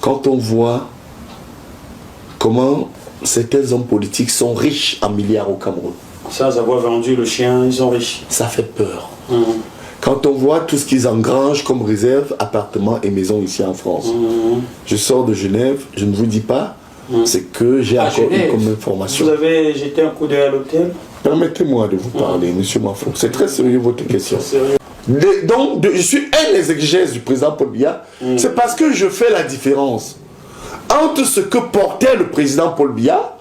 quand on voit comment certains hommes politiques sont riches en milliards au Cameroun. Sans avoir vendu le chien, ils sont riches. Ça fait peur. Quand on voit tout ce qu'ils engrangent comme réserve, appartements et maisons ici en France. Je sors de Genève, je ne vous dis pas, c'est que j'ai encore eu comme information. Vous avez jeté un coup d'œil à l'hôtel? Permettez-moi de vous parler, monsieur Mafou. C'est très sérieux votre question. Sérieux. Donc, je suis un des exégèses du président Paul Biya. C'est parce que je fais la différence entre ce que portait le président Paul Biya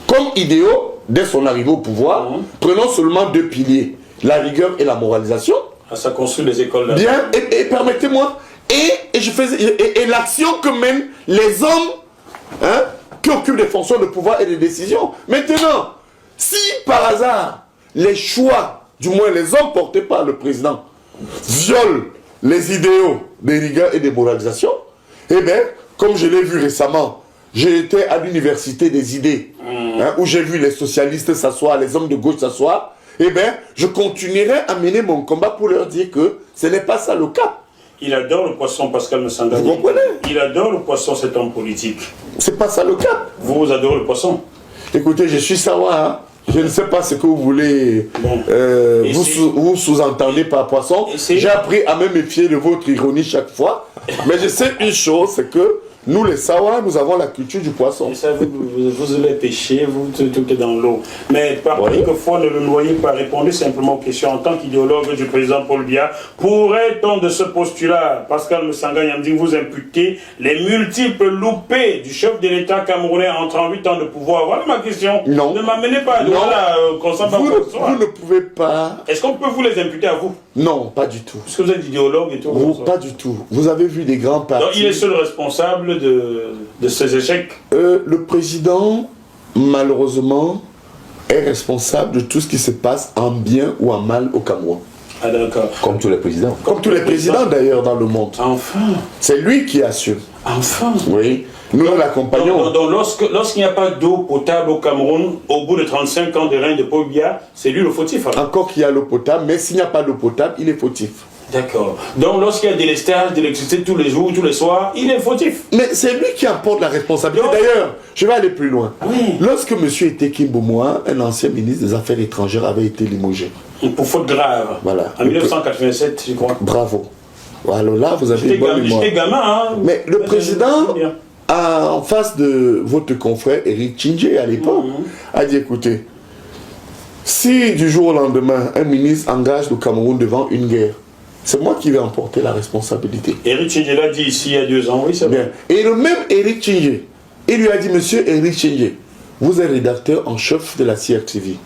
comme idéaux dès son arrivée au pouvoir. Prenons seulement deux piliers, la rigueur et la moralisation. Ça construit les écoles là. Bien, et permettez-moi, et l'action que mènent les hommes qui occupent des fonctions de pouvoir et de décision. Maintenant, si par hasard, les choix, du moins les hommes portés par le président, violent les idéaux des rigueurs et des moralisations, eh bien, comme je l'ai vu récemment, j'ai été à l'université des idées, où j'ai vu les socialistes s'asseoir, les hommes de gauche s'asseoir, eh bien, je continuerai à mener mon combat pour leur dire que ce n'est pas ça le cas. Il adore le poisson, Pascal Messangani. Vous comprenez? Il adore le poisson, cet homme politique. C'est pas ça le cas. Vous adorez le poisson? Écoutez, je suis sawa, je ne sais pas ce que vous voulez, vous sous-entendez par poisson. J'ai appris à me méfier de votre ironie chaque fois. Mais je sais une chose, c'est que nous les Sawa, nous avons la culture du poisson. Et ça, vous allez pêcher, tout est dans l'eau. Mais par quelquefois, ne le noyez pas. Répondez simplement aux questions. En tant qu'idéologue du président Paul Biya, pourrait-on de ce postulat, Pascal Messangani, vous imputez les multiples loupés du chef de l'État camerounais en 38 ans de pouvoir? Voilà ma question. Non. Ne m'amenez pas. Non. Voilà, vous ne pouvez pas. Est-ce qu'on peut vous les imputer à vous? Non, pas du tout. Parce que vous êtes idéologue et tout. Pas du tout. Vous avez vu des grands partis. Donc il est seul responsable de ces échecs. Le président, malheureusement, est responsable de tout ce qui se passe en bien ou en mal au Cameroun. Ah d'accord. Comme tous les présidents. Comme tous les présidents d'ailleurs dans le monde. Enfin. C'est lui qui assure. Enfin. Oui. Nous l'accompagnons. Donc lorsqu'il n'y a pas d'eau potable au Cameroun, au bout de 35 ans de règne de Paul Biya, c'est lui le fautif. Alors. Encore qu'il y a l'eau potable, mais s'il n'y a pas d'eau potable, il est fautif. D'accord. Donc lorsqu'il y a des délestage d'électricité tous les jours, tous les soirs, il est fautif. Mais c'est lui qui apporte la responsabilité. D'ailleurs, je vais aller plus loin. Oui. Lorsque M. Ete Mboumoua, un ancien ministre des Affaires étrangères, avait été limogé. Pour faute grave. Voilà. En 1987, je crois. Bravo. Alors là, vous avez une bonne mémoire. J'étais gamin, hein. Mais le président, en face de votre confrère Eric Tchindjé à l'époque, a dit écoutez, si du jour au lendemain, un ministre engage le Cameroun devant une guerre, c'est moi qui vais emporter la responsabilité. Eric Tchindjé l'a dit ici il y a 2 ans, oui, c'est bien. Et le même Eric Tchindjé, il lui a dit monsieur Eric Tchindjé, vous êtes rédacteur en chef de la CRTV.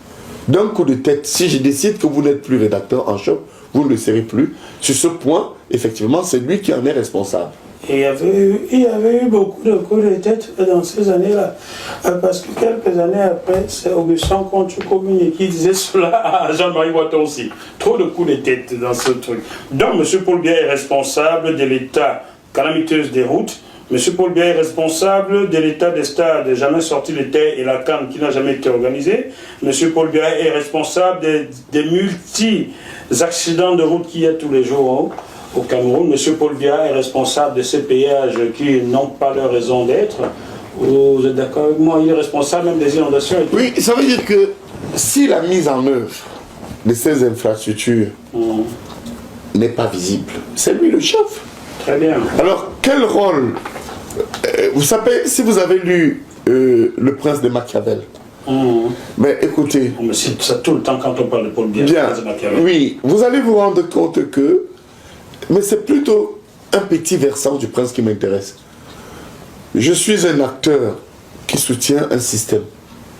D'un coup de tête, si je décide que vous n'êtes plus rédacteur en chef, vous ne le serez plus. Sur ce point, effectivement, c'est lui qui en est responsable. Et il y avait eu beaucoup de coups de tête dans ces années-là. Parce que quelques années après, c'est Augustin Contu-Comini qui disait cela à Jean-Marie Watton aussi. Trop de coups de tête dans ce truc. Donc, M. Paul Biya est responsable de l'état calamiteuse des routes. M. Paul Biya est responsable de l'état des stades jamais sorti de terre et la CAN qui n'a jamais été organisée. M. Paul Biya est responsable des multi-accidents de route qu'il y a tous les jours au Cameroun. M. Paul Biya est responsable de ces péages qui n'ont pas leur raison d'être. Vous êtes d'accord avec moi? Il est responsable même des inondations. Et tout. Oui, ça veut dire que si la mise en œuvre de ces infrastructures n'est pas visible, c'est lui le chef. Très bien. Alors, quel rôle vous savez, si vous avez lu Le Prince de Machiavel, mais écoutez... On me cite ça tout le temps quand on parle de Paul Biya. Bien, oui, vous allez vous rendre compte que... Mais c'est plutôt un petit versant du prince qui m'intéresse. Je suis un acteur qui soutient un système,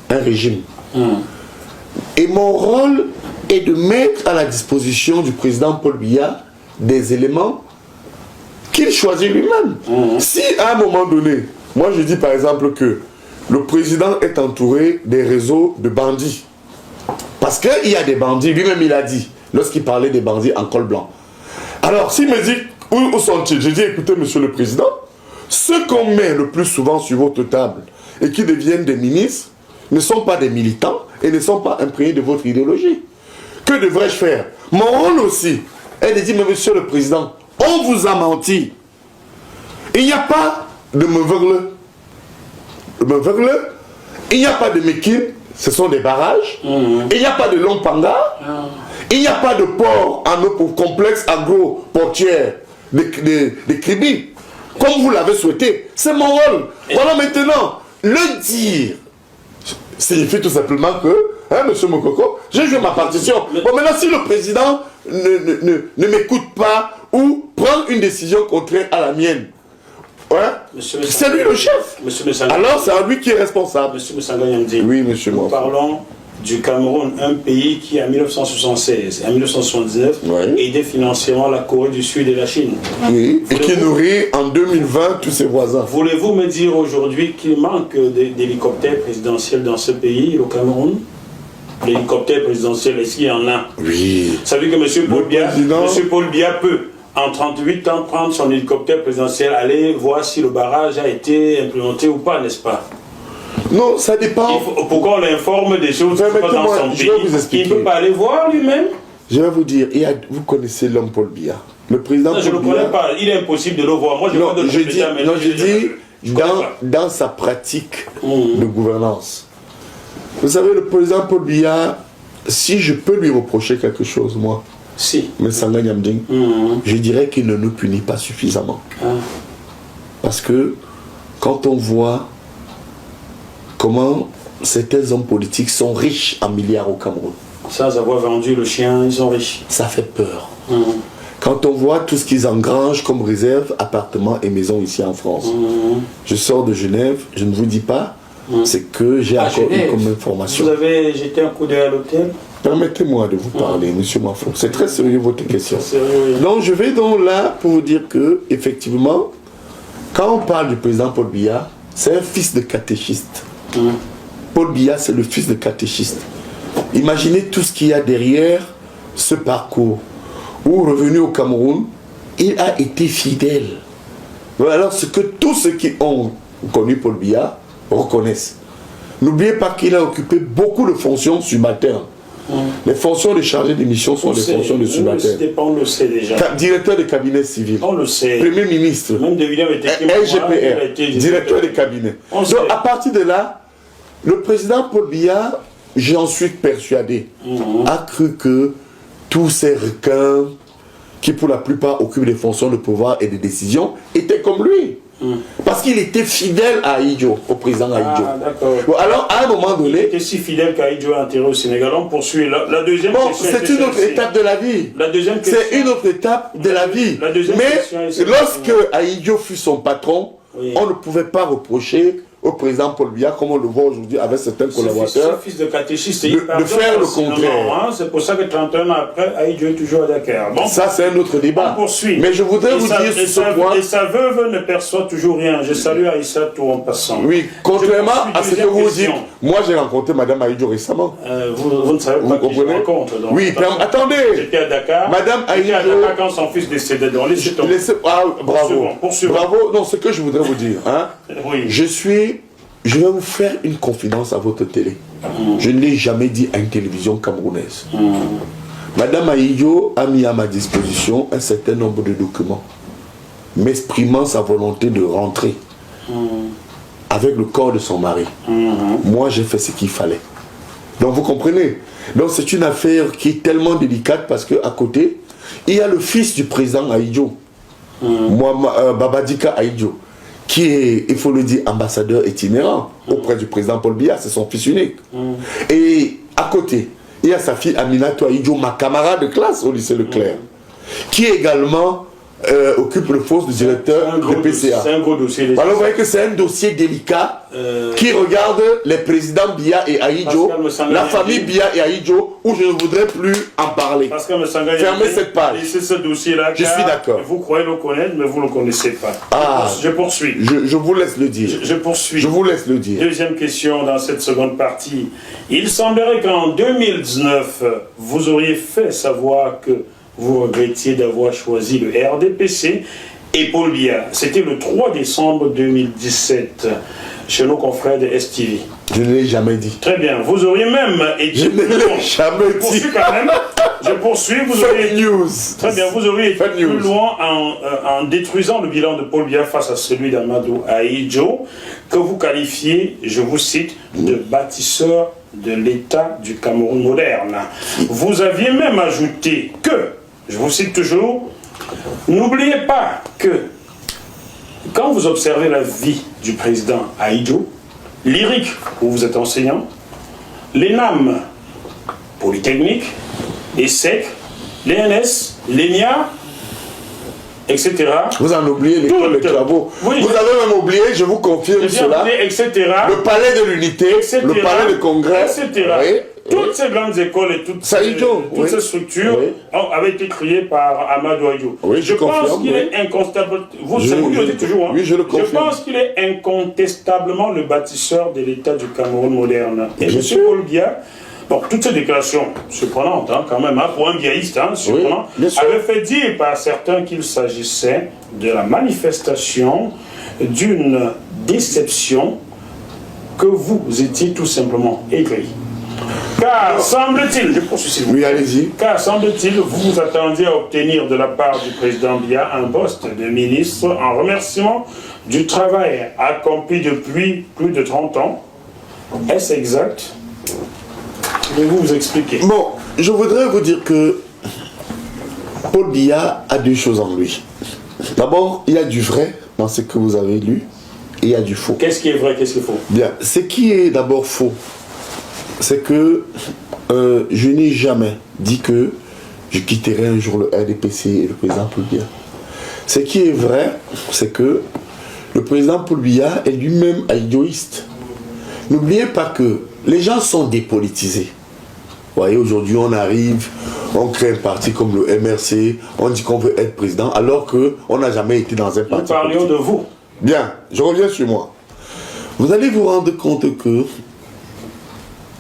un régime. Et mon rôle est de mettre à la disposition du président Paul Biya des éléments qu'il choisit lui-même. Si à un moment donné, moi je dis par exemple que le président est entouré des réseaux de bandits, parce qu'il y a des bandits, lui-même il a dit, lorsqu'il parlait des bandits en col blanc. Alors s'il me dit, où sont-ils? Je dis, écoutez monsieur le président, ceux qu'on met le plus souvent sur votre table et qui deviennent des ministres ne sont pas des militants et ne sont pas imprégnés de votre idéologie. Que devrais-je faire? Mon rôle aussi est de dire, mais monsieur le président, on vous a menti. Il n'y a pas de Meuvegle. Il n'y a pas de Mekine, ce sont des barrages. Il n'y a pas de Lompanga. Il n'y a pas de port complexe agro-portière de Kribi, comme vous l'avez souhaité. C'est mon rôle. Voilà maintenant, le dire signifie tout simplement que, hein, monsieur Mokoko, j'ai joué ma partition. Bon, maintenant, si le président ne m'écoute pas ou prend une décision contraire à la mienne, ouais, c'est lui le chef. Alors, c'est à lui qui est responsable. Monsieur Moussanga Yamdi, oui, monsieur nous parlons du Cameroun, un pays qui en 1976 et en 1979 aidait financièrement la Corée du Sud et la Chine. Oui, et qui nourrit en 2020 tous ses voisins. Voulez-vous me dire aujourd'hui qu'il manque d'hélicoptères présidentiels dans ce pays, au Cameroun? L'hélicoptère présidentiel, est-ce qu'il y en a? Oui. Ça veut dire que M. Paul Biya peut, en 38 ans, prendre son hélicoptère présidentiel, aller voir si le barrage a été implémenté ou pas, n'est-ce pas? Non, ça dépend. Pourquoi on l'informe des choses qui sont dans son pays? Il ne peut pas aller voir lui-même? Je vais vous dire, vous connaissez l'homme Paul Biya. Le président non, je ne le connais pas. Il est impossible de le voir. Moi, je dis dans sa pratique de gouvernance. Vous savez, le président Paul Biya, si je peux lui reprocher quelque chose, moi, mais Sanga Nyamding, je dirais qu'il ne nous punit pas suffisamment. Parce que quand on voit comment certains hommes politiques sont riches en milliards au Cameroun. Sans avoir vendu le chien, ils sont riches. Ça fait peur. Quand on voit tout ce qu'ils engrangent comme réserve, appartements et maisons ici en France. Je sors de Genève, je ne vous dis pas, c'est que j'ai encore eu comme information. Vous avez jeté un coup d'œil à l'hôtel? Permettez-moi de vous parler, monsieur Mafou. C'est très sérieux votre question. Sérieux, oui. Donc je vais donc là pour vous dire que, effectivement, quand on parle du président Paul Biya, c'est un fils de catéchiste. Paul Biya, c'est le fils de catéchiste. Imaginez tout ce qu'il y a derrière ce parcours. Où, revenu au Cameroun, il a été fidèle. Alors, ce que tous ceux qui ont connu Paul Biya reconnaissent. N'oubliez pas qu'il a occupé beaucoup de fonctions subalternes. Les fonctions de chargé de mission sont des fonctions de subalternes. On le sait déjà. Directeur de cabinet civil. On le sait. Premier ministre. Même de William était LGPR. Directeur de cabinet. Donc, à partir de là, le président Paul Biya, j'en suis persuadé, a cru que tous ces requins qui pour la plupart occupent des fonctions de pouvoir et de décision étaient comme lui. Parce qu'il était fidèle à Ahidjo, au président Ahidjo. Ah, d'accord. Bon, alors, à un moment donné... Il était si fidèle qu'Ahidjo est enterré au Sénégal. On poursuit. La deuxième question... c'est une autre étape de la vie. La deuxième question... C'est une autre étape de la vie. Mais lorsque Ahidjo fut son patron, on ne pouvait pas reprocher au président Paul Biya, comme on le voit aujourd'hui avec certains collaborateurs, fils de catéchiste, de faire le contraire. C'est pour ça que 31 ans après, Ahidjo est toujours à Dakar. Bon, ça, c'est un autre débat. On poursuit. Mais je voudrais vous dire sur ce point... Et sa veuve ne perçoit toujours rien. Je salue Aïssa tout en passant. Oui, contrairement à ce que vous dites, moi j'ai rencontré Madame Ahidjo récemment. Vous ne savez pas qui je rencontre. Donc, oui, attendez. J'étais à Dakar. Madame Ahidjo... J'étais à Dakar quand son fils décédait. Donc, laissez tomber. Bravo. Poursuivons. Bravo. Non, ce que je voudrais vous dire, hein, je vais vous faire une confidence à votre télé. Je ne l'ai jamais dit à une télévision camerounaise. Madame Ahidjo a mis à ma disposition un certain nombre de documents, m'exprimant sa volonté de rentrer avec le corps de son mari. Moi, j'ai fait ce qu'il fallait. Donc, vous comprenez? Donc, c'est une affaire qui est tellement délicate parce qu'à côté, il y a le fils du président Ahidjo, Babadika Ahidjo, qui est, il faut le dire, ambassadeur itinérant auprès du président Paul Biya, c'est son fils unique. Et à côté, il y a sa fille Aminatou Ahidjo, ma camarade de classe au lycée Leclerc, qui également occupe le poste de directeur de PCA. C'est un gros dossier. Alors vous voyez que c'est un dossier délicat qui regarde les présidents Biya et Ahidjo, la famille Biya et Ahidjo, où je ne voudrais plus en parler. Fermez cette page. C'est ce dossier-là. Je suis d'accord. Vous croyez le connaître, mais vous ne le connaissez pas. Je poursuis. Je vous laisse le dire. Je poursuis. Je vous laisse le dire. Deuxième question dans cette seconde partie. Il semblerait qu'en 2019, vous auriez fait savoir que vous regrettiez d'avoir choisi le RDPC et Paul Biya. C'était le 3 décembre 2017 chez nos confrères de STV. Je ne l'ai jamais dit. Très bien. Vous auriez même été... Je ne l'ai jamais dit. Poursuis quand même. Je poursuis. Vous auriez... news. Très bien. Vous auriez été plus loin en détruisant le bilan de Paul Biya face à celui d'Amadou Ahidjo, que vous qualifiez, je vous cite, de bâtisseur de l'État du Cameroun moderne. Vous aviez même ajouté que, je vous cite toujours, n'oubliez pas que quand vous observez la vie du président Ahidjo, lyrique, où vous êtes enseignant, l'ENAM, Polytechnique, ESSEC, l'ENS, l'ENIA, etc. Vous en oubliez l'école des travaux. Oui, vous avez même oublié, je vous confirme cela, oublié, etc. le palais de l'unité, le palais de congrès, etc. Oui, toutes ces grandes écoles et toutes ces structures avaient été créées par Amadou Ahidjo. Oui, je pense qu'il est incontestable. Vous le dites toujours. Hein? Oui, je le confirme. Je pense qu'il est incontestablement le bâtisseur de l'État du Cameroun moderne. Et M. Paul Biya, bon, toutes ces déclarations surprenantes, hein, quand même, hein, pour un biaïste, hein, surprenant, avaient fait dire par certains qu'il s'agissait de la manifestation d'une déception que vous étiez tout simplement aigri. Car semble-t-il, je poursuis s'il vous plaît. Oui, allez-y. Car semble-t-il, vous vous attendiez à obtenir de la part du président Biya un poste de ministre en remerciement du travail accompli depuis plus de 30 ans. Est-ce exact? Pouvez-vous vous expliquer? Bon, je voudrais vous dire que Paul Biya a deux choses en lui. D'abord, il y a du vrai dans ce que vous avez lu et il y a du faux. Qu'est-ce qui est vrai, qu'est-ce qui est faux? Bien, ce qui est d'abord faux, c'est que je n'ai jamais dit que je quitterai un jour le RDPC et le président Paul Biya. Ce qui est vrai, c'est que le président Paul Biya est lui-même ahidjoïste. N'oubliez pas que les gens sont dépolitisés. Vous voyez, aujourd'hui, on arrive, on crée un parti comme le MRC, on dit qu'on veut être président, alors qu'on n'a jamais été dans un parti. Nous parlions politique. De vous. Bien, je reviens sur moi. Vous allez vous rendre compte que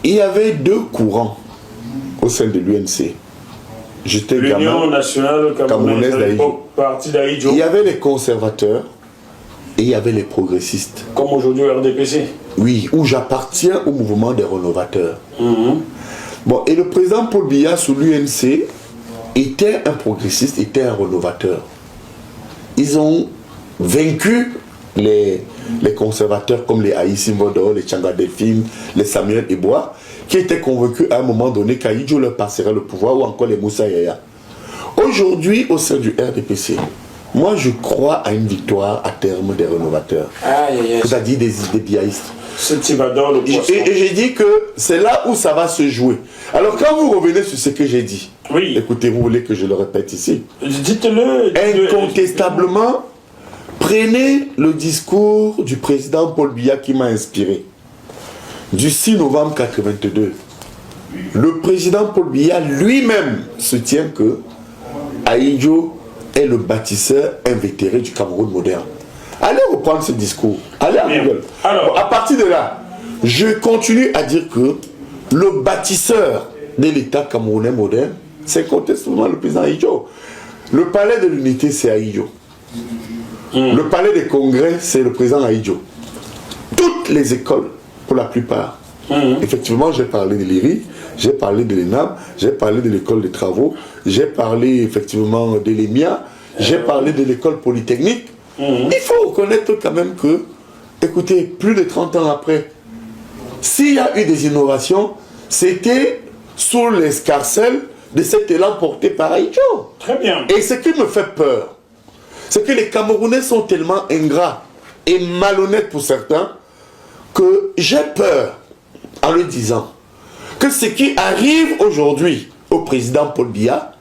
il y avait deux courants au sein de l'UNC. J'étais gamin. L'Union nationale camerounaise d'Ahidjo. Parti d'Ahidjo. Il y avait les conservateurs et il y avait les progressistes. Comme aujourd'hui au RDPC. Oui, où j'appartiens au mouvement des rénovateurs. Bon, et le président Paul Biya sous l'UNC était un progressiste, était un rénovateur. Ils ont vaincu les conservateurs comme les Aïssim Vodo, les Tchanga Delphine, les Samuel Ebois, qui étaient convaincus à un moment donné qu'Ahidjo leur passerait le pouvoir, ou encore les Moussa Yaya. Aujourd'hui, au sein du RDPC, moi je crois à une victoire à terme des rénovateurs. C'est-à-dire des biaïstes. Et j'ai dit que c'est là où ça va se jouer. Alors quand vous revenez sur ce que j'ai dit, écoutez, vous voulez que je le répète ici? Dites-le. Incontestablement, prenez le discours du président Paul Biya qui m'a inspiré. Du 6 novembre 1982. Le président Paul Biya lui-même soutient que Ahidjo est le bâtisseur invétéré du Cameroun moderne. Allez reprendre ce discours. Allez à Google. Alors, à partir de là, je continue à dire que le bâtisseur de l'État camerounais moderne, c'est contestablement le président Ahidjo. Le palais de l'unité, c'est Ahidjo. Le palais des congrès, c'est le président Ahidjo. Toutes les écoles, pour la plupart, effectivement, j'ai parlé de l'IRI, j'ai parlé de l'ENAM, j'ai parlé de l'école des travaux, j'ai parlé effectivement de l'EMIA, j'ai parlé de l'école polytechnique. Il faut reconnaître quand même que, écoutez, plus de 30 ans après, s'il y a eu des innovations, c'était sous l'escarcelle de cet élan porté par Ahidjo. Très bien. Et ce qui me fait peur, c'est que les Camerounais sont tellement ingrats et malhonnêtes pour certains, que j'ai peur, en le disant, que ce qui arrive aujourd'hui au président Paul Biya,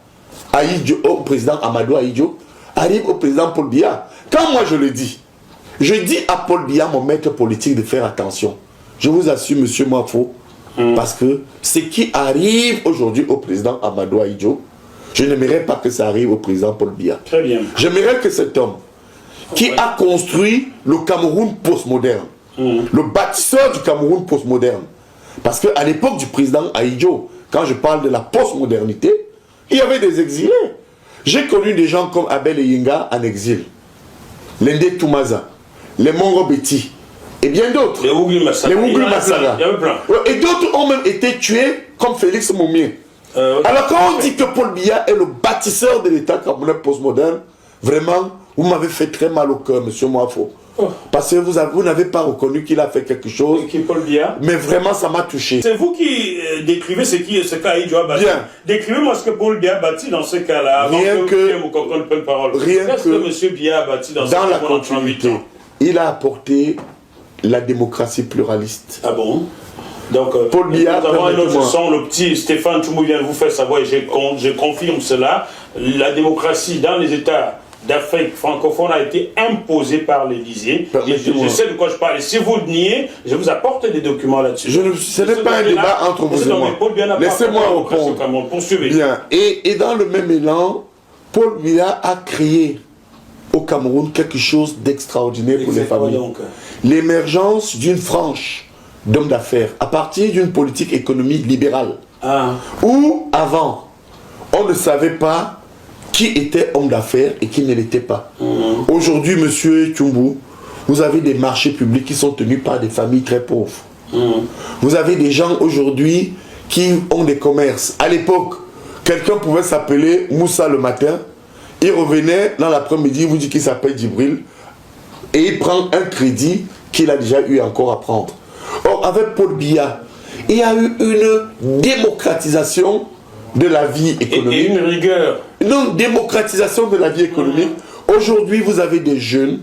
au président Amadou Ahidjo, arrive au président Paul Biya. Quand moi je le dis, je dis à Paul Biya, mon maître politique, de faire attention. Je vous assure, monsieur Mwafo, parce que ce qui arrive aujourd'hui au président Amadou Ahidjo, je n'aimerais pas que ça arrive au président Paul Biya. Très bien. J'aimerais que cet homme, qui a construit le Cameroun postmoderne, le bâtisseur du Cameroun postmoderne, parce qu'à l'époque du président Ahidjo, quand je parle de la postmodernité, il y avait des exilés. J'ai connu des gens comme Abel Eyinga en exil. Lende Toumaza, les Mongo Betty, et bien d'autres. Les Ougli Massara. Massara. Il y avait plein. Et d'autres ont même été tués, comme Félix Moumier. Alors quand on dit que Paul Biya est le bâtisseur de l'État camerounais postmoderne, vraiment, vous m'avez fait très mal au cœur, monsieur Moafo. Parce que vous n'avez pas reconnu qu'il a fait quelque chose. Qui Paul Biya. Mais vraiment, ça m'a touché. C'est vous qui décrivez ce qu'a Idjo a bâti. Décrivez-moi ce que Paul Biya a bâti dans ce cas-là. Avant Rien Qu'est-ce que monsieur Biya a bâti dans la continuité. Il a apporté la démocratie pluraliste. Ah bon? Donc, Paul Biya, nous avons un autre son, le petit Stéphane Toumou vient de vous faire savoir, et je confirme cela. La démocratie dans les États d'Afrique francophone a été imposée par l'Élysée. Je sais de quoi je parle. Et si vous le niez, je vous apporte des documents là-dessus. Ce n'est pas un débat entre vous et moi. Laissez-moi répondre. Poursuivez. Bien. Et dans le même élan, Paul Biya a créé au Cameroun quelque chose d'extraordinaire pour les familles. L'émergence d'une frange d'hommes d'affaires à partir d'une politique économique libérale. Où avant, on ne savait pas qui était homme d'affaires et qui ne l'était pas. Aujourd'hui, monsieur Tchumbu, vous avez des marchés publics qui sont tenus par des familles très pauvres. Vous avez des gens aujourd'hui qui ont des commerces. À l'époque, quelqu'un pouvait s'appeler Moussa le matin, il revenait dans l'après-midi, il vous dit qu'il s'appelle Djibril, et il prend un crédit qu'il a déjà eu encore à prendre. Or, avec Paul Biya, il y a eu une démocratisation de la vie économique. Et une rigueur. Non, démocratisation de la vie économique. Aujourd'hui, vous avez des jeunes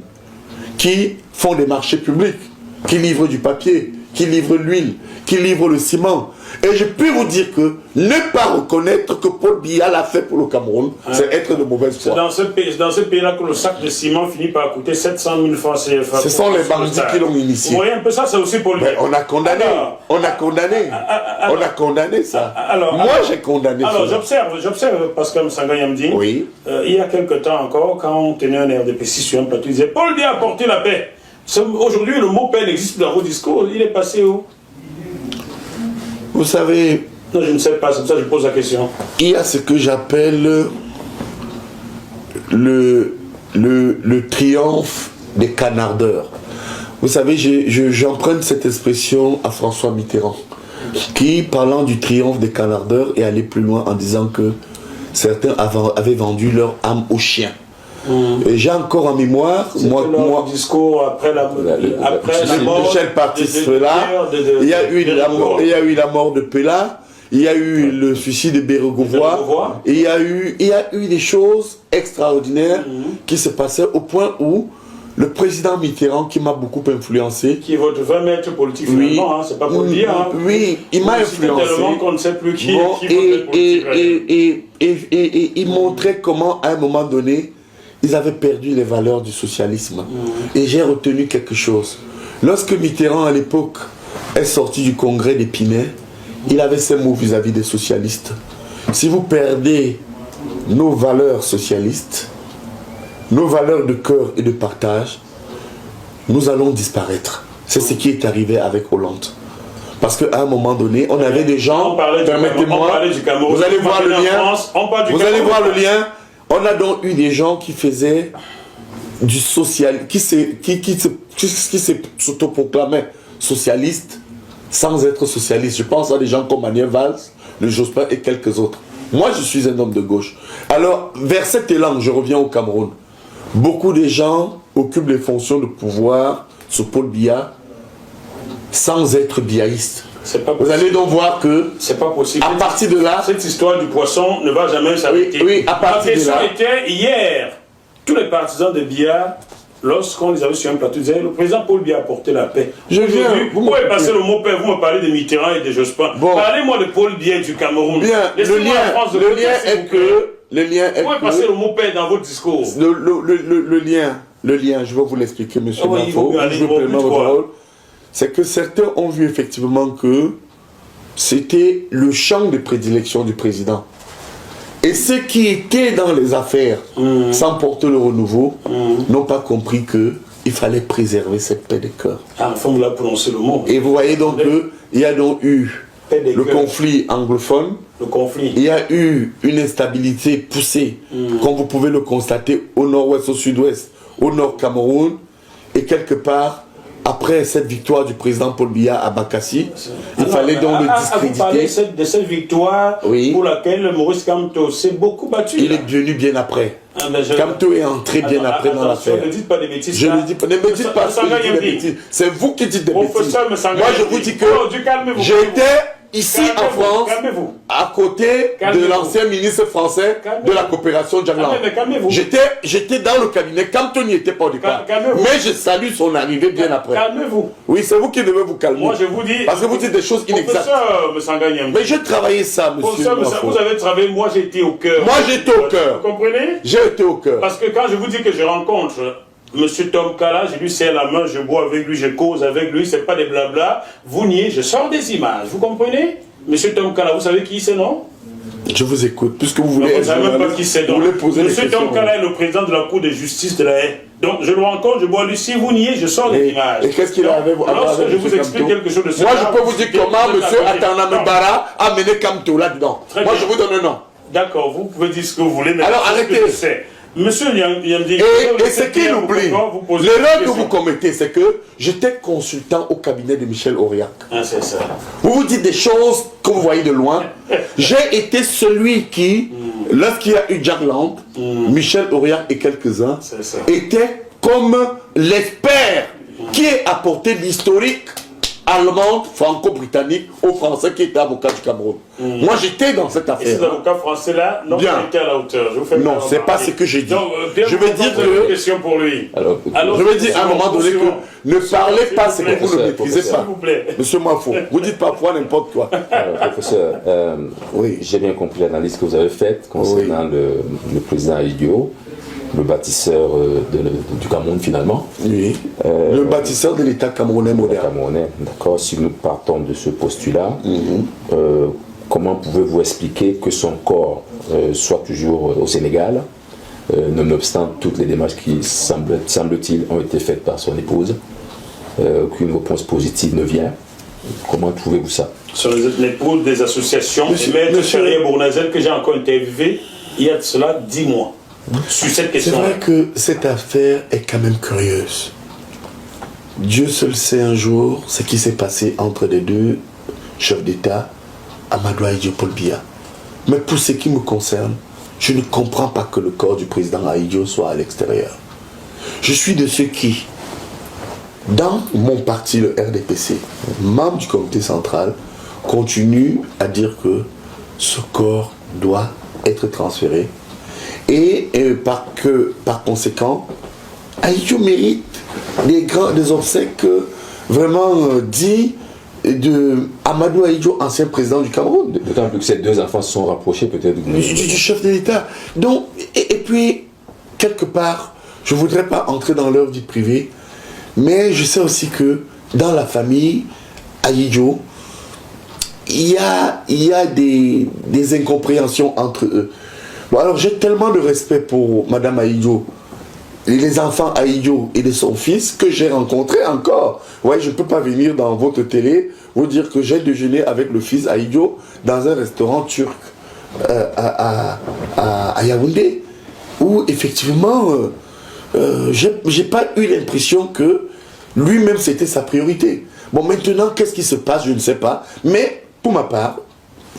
qui font des marchés publics, qui livrent du papier, qui livrent l'huile, qui livrent le ciment. Et je peux vous dire que ne pas reconnaître que Paul Biya l'a fait pour le Cameroun, c'est être de mauvaise foi. C'est dans ce pays-là que le sac de ciment finit par coûter 700 000 francs CFA. Ce sont les bandits qui l'ont initié. Vous voyez un peu ça, c'est aussi Paul Biya. On a condamné. On a condamné ça. Moi, j'ai condamné ça. Alors, j'observe Pascal Msanganyamdi. Oui. Il y a quelque temps encore, quand on tenait un RDP6 sur un plateau, il disait Paul Biya a apporté la paix. Aujourd'hui, le mot paix n'existe plus dans vos discours. Il est passé où? Vous savez... Non, je ne sais pas, c'est pour ça que je pose la question. Il y a ce que j'appelle le triomphe des canardeurs. Vous savez, j'emprunte cette expression à François Mitterrand, qui, parlant du triomphe des canardeurs, est allé plus loin en disant que certains avaient vendu leur âme aux chiens. Et j'ai encore en mémoire, moi discours après la mort il y a eu la mort de Pella, il y a eu le suicide de Bérégovoy, et il y a eu des choses extraordinaires qui se passaient au point où le président Mitterrand, qui m'a beaucoup influencé, qui est votre 20 mètres politique finalement, c'est pas pour le dire. Oui, il m'a influencé. Tellement qu'on ne sait plus qui et il montrait comment à un moment donné ils avaient perdu les valeurs du socialisme. Et j'ai retenu quelque chose. Lorsque Mitterrand, à l'époque, est sorti du congrès d'Épinay, il avait ces mots vis-à-vis des socialistes. Si vous perdez nos valeurs socialistes, nos valeurs de cœur et de partage, nous allons disparaître. C'est ce qui est arrivé avec Hollande. Parce qu'à un moment donné, on avait des gens, permettez-moi, vous allez voir le lien, vous allez voir le lien. On a donc eu des gens qui faisaient du social, qui s'autoproclamaient socialistes sans être socialistes. Je pense à des gens comme Manuel Valls, le Jospin et quelques autres. Moi, je suis un homme de gauche. Alors, vers cet élan, je reviens au Cameroun. Beaucoup de gens occupent les fonctions de pouvoir sous Paul Biya sans être biaïstes. Vous allez donc voir que c'est pas possible. À partir de là, cette histoire du poisson ne va jamais s'arrêter. Oui, à partir de là. La question était hier, tous les partisans de Biya, lorsqu'on les avait sur un plateau, disaient le président Paul Biya a porté la paix. Je viens. Vous pouvez passer le mot paix, vous me parlez de Mitterrand et de Jospin. Bon. Parlez-moi de Paul Biya et du Cameroun. Bien, le lien est que vous pouvez passer le mot paix dans votre discours. Le lien, je vais vous l'expliquer, monsieur Mafo, je vais prendre votre rôle. C'est que certains ont vu effectivement que c'était le champ de prédilection du président. Et ceux qui étaient dans les affaires, sans porter le renouveau, n'ont pas compris qu'il fallait préserver cette paix de cœur. Enfin, vous l'avez prononcé le mot. Et vous voyez donc qu'il y a donc eu le conflit anglophone, il y a eu une instabilité poussée, comme vous pouvez le constater au nord-ouest, au sud-ouest, au nord Cameroun, et quelque part, après cette victoire du président Paul Biya à Bakassi, il fallait donc le discréditer. Vous parlez de cette victoire pour laquelle Maurice Kamto s'est beaucoup battu. Il est venu bien après. Kamto est entré bien après dans l'affaire. Ne dites pas des bêtises. Je ne dis pas, ne me dites pas des bêtises. C'est vous qui dites des bêtises. Moi, je vous dis que j'étais ici en France, à côté de l'ancien ministre français de la coopération Jagland. J'étais dans le cabinet. Kamto n'y était pas au départ. Mais je salue son arrivée bien après. Calmez-vous. Oui, c'est vous qui devez vous calmer. Moi, je vous dis. Parce que vous dites des choses inexactes. Mais j'ai travaillé ça, monsieur. Vous avez travaillé, moi j'ai été au cœur. Moi j'étais au cœur. Vous comprenez? J'ai été au cœur. Parce que quand je vous dis que je rencontre Monsieur Tom Kala, je lui serre la main, je bois avec lui, je cause avec lui, c'est pas des blabla. Vous niez, je sors des images. Vous comprenez? Monsieur Tom Kala, vous savez qui c'est, non? Je vous écoute, puisque vous voulez. Vous ne savez même pas qui c'est, donc. Monsieur Tom Kala est le président de la Cour de justice de la Haye. Donc je le rencontre, je bois lui. Si vous niez, je sors des images. Et qu'est-ce qu'il a avec vous? Alors je vous explique quelque chose de ça. Moi je peux vous dire comment monsieur Atana Mbara a mené Kamto là-dedans. Moi je vous donne un nom. D'accord, vous pouvez dire ce que vous voulez, mais alors arrêtez. Monsieur Yandi, et ce qu'il oublie, l'erreur que vous commettez, c'est que j'étais consultant au cabinet de Michel Auriac. Ah, c'est ça. Vous vous dites des choses que vous voyez de loin. J'ai été celui qui, lorsqu'il y a eu Jagland, Michel Auriac et quelques-uns, étaient comme l'expert qui a apporté l'historique allemande, franco-britannique aux Français qui étaient avocats du Cameroun. Moi, j'étais dans cette affaire. Et ces avocats français-là n'ont pas été à la hauteur. Non, c'est pas ce que j'ai dit. Donc, je veux dire que... une question pour lui. Alors, je veux dire à un moment donné que ne parlez pas ce que vous ne maîtrisez pas. Monsieur Mafo, vous dites parfois n'importe quoi. Alors, professeur, j'ai bien compris l'analyse que vous avez faite concernant le président Idio, le bâtisseur du Cameroun finalement. Oui. Le bâtisseur de l'État camerounais moderne. Camerounais, d'accord. Si nous partons de ce postulat, comment pouvez-vous expliquer que son corps soit toujours au Sénégal, nonobstant toutes les démarches qui, semble-t-il, ont été faites par son épouse, qu'une réponse positive ne vient? Comment trouvez-vous ça? Sur l'épouse des associations, M. Charrier Bournazel, que j'ai encore interviewé il y a de cela 10 mois. Sur cette question. C'est vrai que cette affaire est quand même curieuse. Dieu seul sait un jour ce qui s'est passé entre les deux chefs d'État, Amadou Ahidjo Paul Biya. Mais pour ce qui me concerne, je ne comprends pas que le corps du président Ahidjo soit à l'extérieur. Je suis de ceux qui, dans mon parti, le RDPC, membre du comité central, continuent à dire que ce corps doit être transféré. Et par conséquent, Ahidjo mérite des obsèques vraiment dignes de Amadou Ahidjo, ancien président du Cameroun. D'autant plus que ces deux enfants se sont rapprochés peut-être du chef de l'État. Donc, et puis, quelque part, je ne voudrais pas entrer dans leur vie privée, mais je sais aussi que dans la famille Ahidjo, il y a des incompréhensions entre eux. Bon, alors j'ai tellement de respect pour Madame Ahidjo, les enfants Ahidjo et de son fils que j'ai rencontré encore. Ouais, je ne peux pas venir dans votre télé vous dire que j'ai déjeuné avec le fils Ahidjo dans un restaurant turc à Yaoundé, où effectivement, j'ai pas eu l'impression que lui-même c'était sa priorité. Bon, maintenant, qu'est-ce qui se passe, je ne sais pas. Mais pour ma part,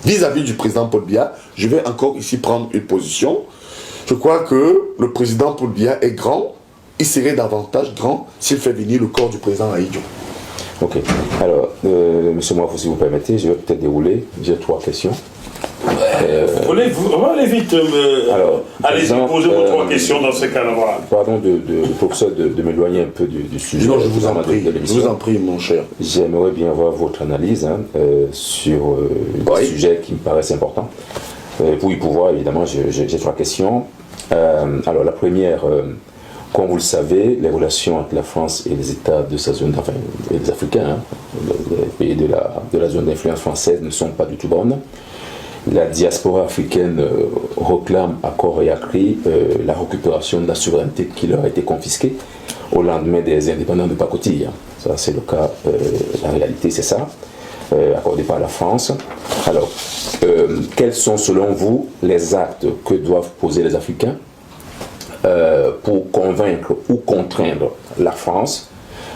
vis-à-vis du président Paul Biya, je vais encore ici prendre une position. Je crois que le président Paul Biya est grand. Il serait davantage grand s'il fait venir le corps du président Ahidjo. Ok. Alors, monsieur Moifou, si vous permettez, je vais peut-être dérouler. J'ai 3 questions. On va aller vite. Allez-y, posez vos 3 questions dans ce cas-là. Voilà. Pardon, professeur, de m'éloigner un peu du sujet. Non, je vous en prie, mon cher. J'aimerais bien avoir votre analyse sur des sujets qui me paraissent importants. Pour y pouvoir, évidemment, j'ai 3 questions. Alors, la première, comme vous le savez, les relations entre la France et les États de sa zone, enfin, les Africains, les pays de la zone d'influence française ne sont pas du tout bonnes. La diaspora africaine réclame à corps et à cri la récupération de la souveraineté qui leur a été confisquée au lendemain des indépendants de pacotille. Ça, c'est le cas, la réalité, c'est ça, accordé par la France. Alors, quels sont selon vous les actes que doivent poser les Africains pour convaincre ou contraindre la France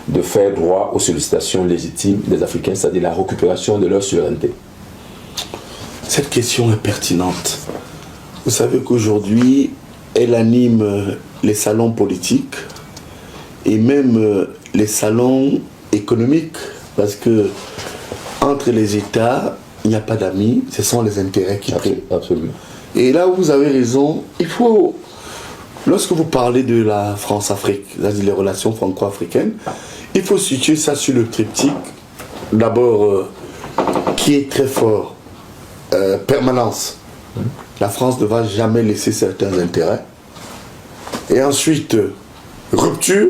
de faire droit aux sollicitations légitimes des Africains, c'est-à-dire la récupération de leur souveraineté? Cette question est pertinente. Vous savez qu'aujourd'hui, elle anime les salons politiques et même les salons économiques, parce que entre les États, il n'y a pas d'amis, ce sont les intérêts qui priment. Absolument. Et là où vous avez raison, il faut, lorsque vous parlez de la France-Afrique, c'est-à-dire les relations franco-africaines, il faut situer ça sur le triptyque, d'abord, qui est très fort, permanence. La France ne va jamais laisser certains intérêts. Et ensuite, rupture.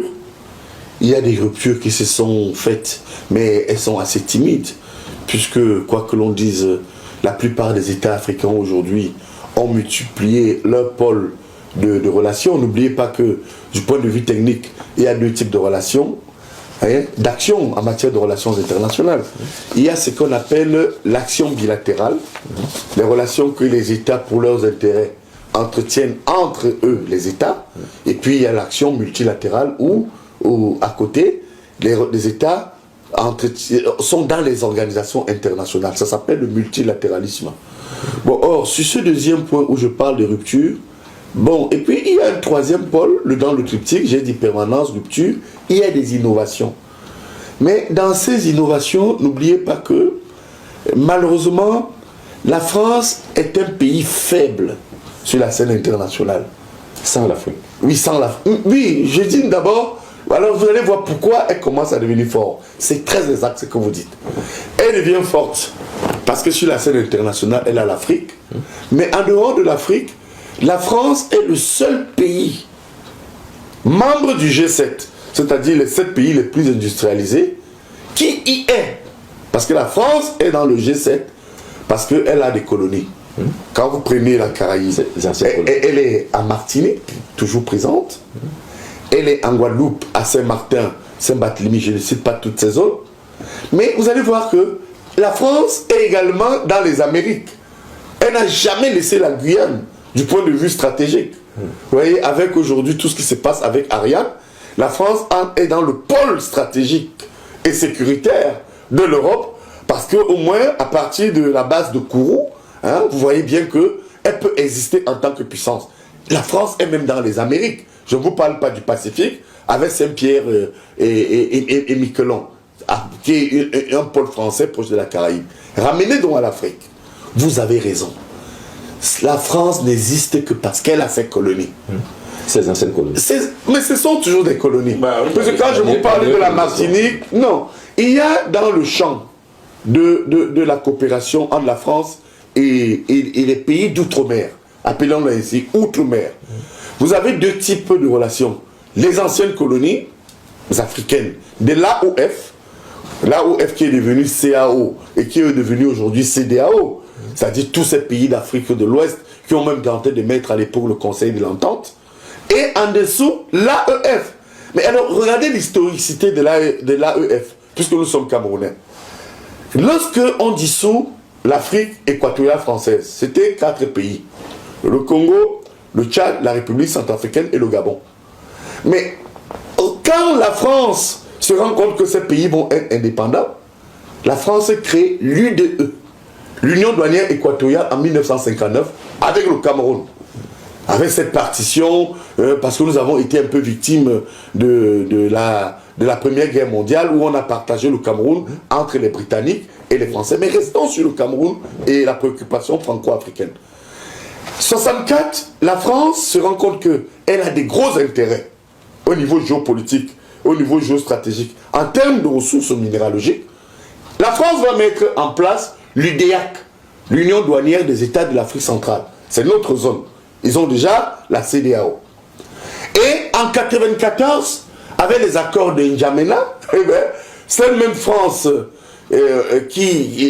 Il y a des ruptures qui se sont faites, mais elles sont assez timides, puisque, quoi que l'on dise, la plupart des États africains aujourd'hui ont multiplié leur pôle de relations. N'oubliez pas que, du point de vue technique, il y a deux types de relations, d'action en matière de relations internationales. Il y a ce qu'on appelle l'action bilatérale, les relations que les États, pour leurs intérêts, entretiennent entre eux, les États, et puis il y a l'action multilatérale où à côté, les États sont dans les organisations internationales. Ça s'appelle le multilatéralisme. Bon, or, sur ce deuxième point où je parle de rupture, bon, et puis il y a un troisième pôle, dans le triptyque, j'ai dit permanence, rupture, il y a des innovations. Mais dans ces innovations, n'oubliez pas que, malheureusement, la France est un pays faible sur la scène internationale. Sans l'Afrique. Oui, sans l'Afrique. Oui, je dis d'abord, alors vous allez voir pourquoi elle commence à devenir forte. C'est très exact ce que vous dites. Elle devient forte parce que sur la scène internationale, elle a l'Afrique. Mais en dehors de l'Afrique, la France est le seul pays membre du G7, c'est-à-dire les 7 pays les plus industrialisés, qui y est. Parce que la France est dans le G7 parce qu'elle a des colonies. Quand vous prenez la Caraïbe, elle est à Martinique, toujours présente. Elle est en Guadeloupe, à Saint-Martin, Saint-Barthélemy, je ne cite pas toutes ces zones. Mais vous allez voir que la France est également dans les Amériques. Elle n'a jamais laissé la Guyane du point de vue stratégique. Vous voyez, avec aujourd'hui tout ce qui se passe avec Ariane, la France est dans le pôle stratégique et sécuritaire de l'Europe, parce qu'au moins, à partir de la base de Kourou, vous voyez bien qu'elle peut exister en tant que puissance. La France est même dans les Amériques. Je ne vous parle pas du Pacifique, avec Saint-Pierre et Miquelon, qui est un pôle français proche de la Caraïbe. Ramenez donc à l'Afrique. Vous avez raison. La France n'existe que parce qu'elle a ses colonies. Ces anciennes colonies. Mais ce sont toujours des colonies. Parce que quand je vous parle de la Martinique, non. Il y a dans le champ de la coopération entre la France et les pays d'outre-mer, appelons-les ainsi, outre-mer. Vous avez deux types de relations. Les anciennes colonies africaines, de l'AOF qui est devenu CAO et qui est devenu aujourd'hui CEDEAO, c'est-à-dire tous ces pays d'Afrique de l'Ouest qui ont même tenté de mettre à l'époque le Conseil de l'Entente, et en dessous l'AEF. Mais alors, regardez l'historicité de l'AEF, puisque nous sommes Camerounais. Lorsque on dissout l'Afrique équatoriale française, c'était 4 pays. Le Congo, le Tchad, la République centrafricaine et le Gabon. Mais quand la France se rend compte que ces pays vont être indépendants, la France crée l'UDE, l'Union douanière équatoriale, en 1959, avec le Cameroun. Avec cette partition, parce que nous avons été un peu victimes de la Première Guerre mondiale, où on a partagé le Cameroun entre les Britanniques et les Français. Mais restons sur le Cameroun et la préoccupation franco-africaine. 64, la France se rend compte qu'elle a des gros intérêts au niveau géopolitique, au niveau géostratégique, en termes de ressources minéralogiques. La France va mettre en place l'UDEAC, l'Union douanière des États de l'Afrique centrale. C'est notre zone. Ils ont déjà la CEDEAO. Et en 1994, avec les accords de N'Djamena, cette même France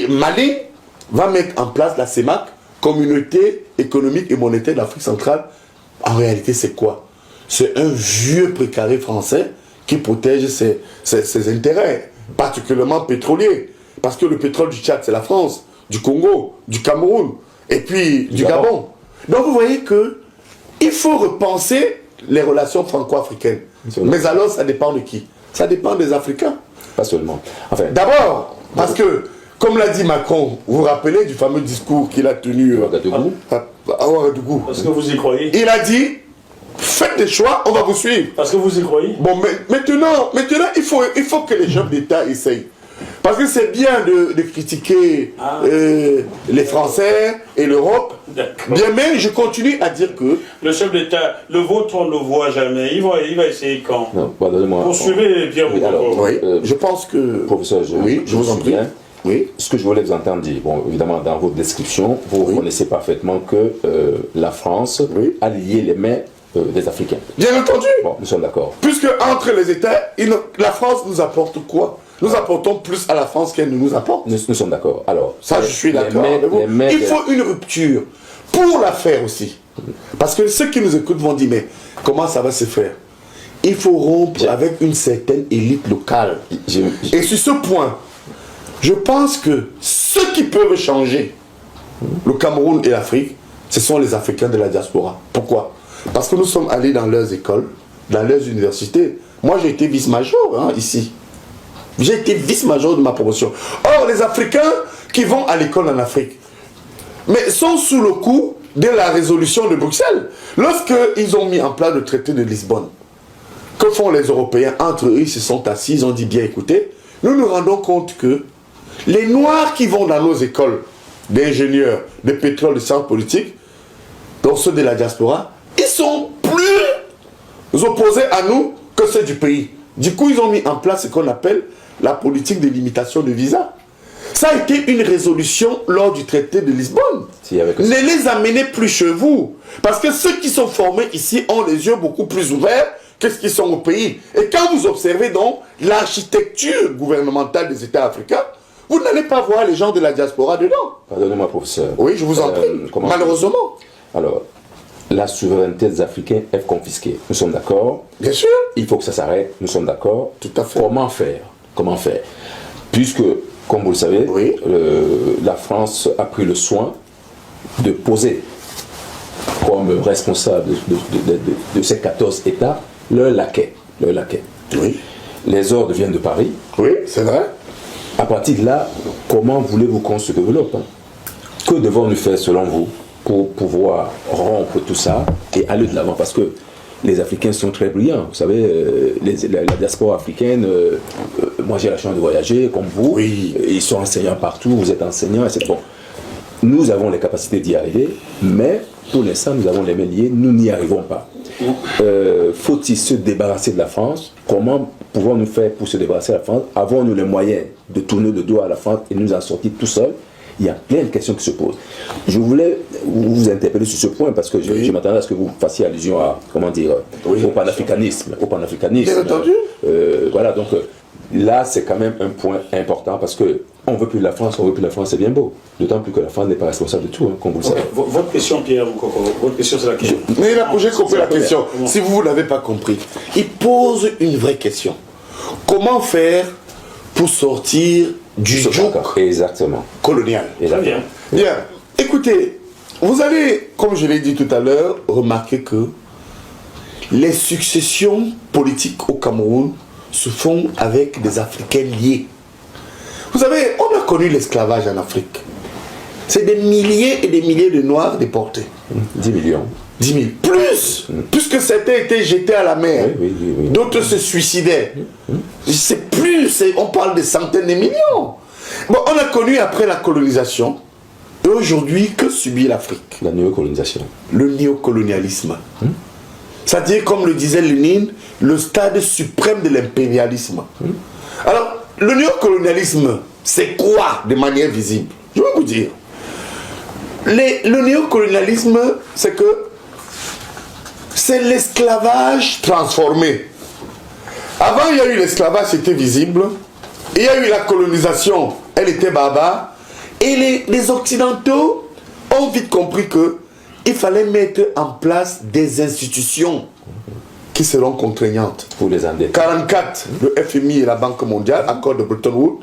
Mali, va mettre en place la CEMAC, Communauté économique et monétaire d'Afrique centrale. En réalité, c'est quoi? C'est un vieux précaré français qui protège ses intérêts, particulièrement pétroliers. Parce que le pétrole du Tchad, c'est la France, du Congo, du Cameroun, et puis du Gabon. Donc vous voyez qu'il faut repenser les relations franco-africaines. Mais alors, ça dépend de qui? Ça dépend des Africains. Pas seulement. Enfin, d'abord, parce que, comme l'a dit Macron, vous vous rappelez du fameux discours qu'il a tenu à Ouagadougou. Parce que vous y croyez. Il a dit, faites des choix, on va vous suivre. Parce que vous y croyez. Bon, mais maintenant il faut que les chefs d'État essayent. Parce que c'est bien de critiquer les Français et l'Europe. Bien, mais je continue à dire que... Le chef d'État, le vôtre, on ne le voit jamais. Il va essayer quand? Non, pardonnez-moi. Poursuivez Pierre Bokoko. Oui, je pense que... Professeur, je vous en prie. Oui. Ce que je voulais vous entendre dire, bon, évidemment, dans votre description, vous reconnaissez parfaitement que la France a lié les mains des Africains. Bien entendu. Bon, nous sommes d'accord. Puisque entre les États, la France nous apporte quoi? Nous apportons plus à la France qu'elle ne nous apporte. Nous sommes d'accord. Alors, ça, je suis d'accord avec vous. Il faut une rupture pour la faire aussi. Parce que ceux qui nous écoutent vont dire, mais comment ça va se faire? Il faut rompre avec une certaine élite locale. Et sur ce point, je pense que ceux qui peuvent changer le Cameroun et l'Afrique, ce sont les Africains de la diaspora. Pourquoi? Parce que nous sommes allés dans leurs écoles, dans leurs universités. Moi, j'ai été vice-major ici. J'ai été vice-major de ma promotion. Or, les Africains qui vont à l'école en Afrique, mais sont sous le coup de la résolution de Bruxelles. Lorsqu'ils ont mis en place le traité de Lisbonne, que font les Européens? Entre eux, ils se sont assis, ils ont dit, bien écoutez, nous nous rendons compte que les Noirs qui vont dans nos écoles d'ingénieurs, de pétrole, de sciences politiques, donc ceux de la diaspora, ils sont plus opposés à nous que ceux du pays. Du coup, ils ont mis en place ce qu'on appelle la politique de limitation de visa. Ça a été une résolution lors du traité de Lisbonne. Ne les amenez plus chez vous. Parce que ceux qui sont formés ici ont les yeux beaucoup plus ouverts que ceux qui sont au pays. Et quand vous observez donc l'architecture gouvernementale des États africains, vous n'allez pas voir les gens de la diaspora dedans. Pardonnez-moi, professeur. Oui, je vous en prie. Malheureusement. Alors, la souveraineté des Africains est confisquée. Nous sommes d'accord. Bien sûr. Il faut que ça s'arrête. Nous sommes d'accord. Tout à fait. Comment faire? Comment faire? Puisque, comme vous le savez, la France a pris le soin de poser comme responsable de ces 14 États leur laquais. Oui. Les ordres viennent de Paris. Oui, c'est vrai. À partir de là, comment voulez-vous qu'on se développe? Que devons-nous faire selon vous pour pouvoir rompre tout ça et aller de l'avant? Parce que les Africains sont très brillants. Vous savez, la diaspora africaine, moi j'ai la chance de voyager comme vous. Oui. Ils sont enseignants partout, vous êtes enseignants, etc. Bon, nous avons les capacités d'y arriver, mais pour l'instant, nous avons les mains liées, nous n'y arrivons pas. Faut-il se débarrasser de la France? Comment pouvons-nous faire pour se débarrasser de la France? Avons-nous les moyens de tourner le dos à la France et nous en sortir tout seuls? Il y a plein de questions qui se posent. Je voulais vous interpeller sur ce point parce que je m'attendais à ce que vous fassiez allusion à, comment dire, au panafricanisme. Bien entendu. Voilà, donc là, c'est quand même un point important parce que on veut plus de la France, c'est bien beau. D'autant plus que la France n'est pas responsable de tout, comme vous le savez. Votre question, Pierre Bokoko, votre question, c'est laquelle? Mais j'ai compris la question. Si vous ne l'avez pas compris, il pose une vraie question. Comment faire pour sortir du joug colonial? Très bien. Bien. Écoutez, vous allez, comme je l'ai dit tout à l'heure, remarquer que les successions politiques au Cameroun se font avec des Africains liés. Vous savez, on a connu l'esclavage en Afrique. C'est des milliers et des milliers de Noirs déportés. 10 millions. 10 000. Plus, puisque certains étaient jetés à la mer. Oui. D'autres se suicidaient. C'est plus, on parle de centaines de millions. Bon, on a connu après la colonisation. Et aujourd'hui, que subit l'Afrique? La néocolonisation. Le néocolonialisme. C'est-à-dire, comme le disait Lénine, le stade suprême de l'impérialisme. Alors, le néocolonialisme, c'est quoi de manière visible? Je vais vous dire. Le néocolonialisme, c'est l'esclavage transformé. Avant, il y a eu l'esclavage, c'était visible. Il y a eu la colonisation, elle était barbare. Et les Occidentaux ont vite compris qu'il fallait mettre en place des institutions qui seront contraignantes. Pour les endetter. 44, le FMI et la Banque mondiale, accord de Bretton Woods.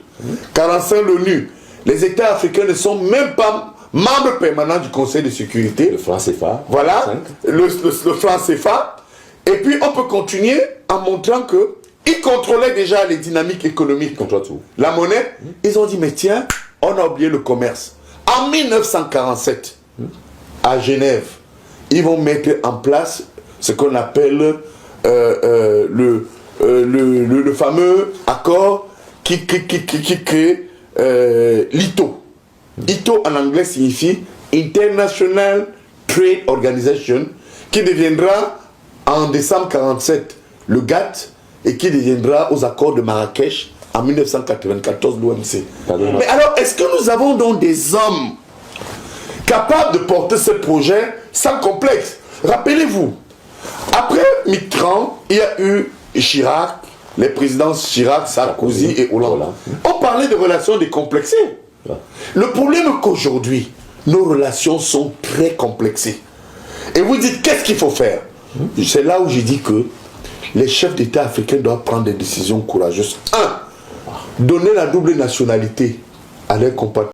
45, l'ONU. Les États africains ne sont même pas membres permanents du Conseil de sécurité. Le franc CFA. Voilà, le franc CFA. Et puis on peut continuer en montrant que ils contrôlaient déjà les dynamiques économiques. La monnaie, ils ont dit, mais tiens, on a oublié le commerce. En 1947, à Genève, ils vont mettre en place ce qu'on appelle le fameux accord qui crée l'ITO. ITO en anglais signifie International Trade Organization, qui deviendra en décembre 1947 le GATT et qui deviendra aux accords de Marrakech en 1994 l'OMC. Mais alors, est-ce que nous avons donc des hommes capables de porter ce projet sans complexe? Rappelez-vous, après Mitterrand, il y a eu Chirac, les présidents Chirac, Sarkozy et Hollande. On parlait de relations décomplexées. Le problème est qu'aujourd'hui, nos relations sont très complexées. Et vous dites, qu'est-ce qu'il faut faire? C'est là où j'ai dit que les chefs d'État africains doivent prendre des décisions courageuses. 1. Donner la double nationalité à leurs compatriotes.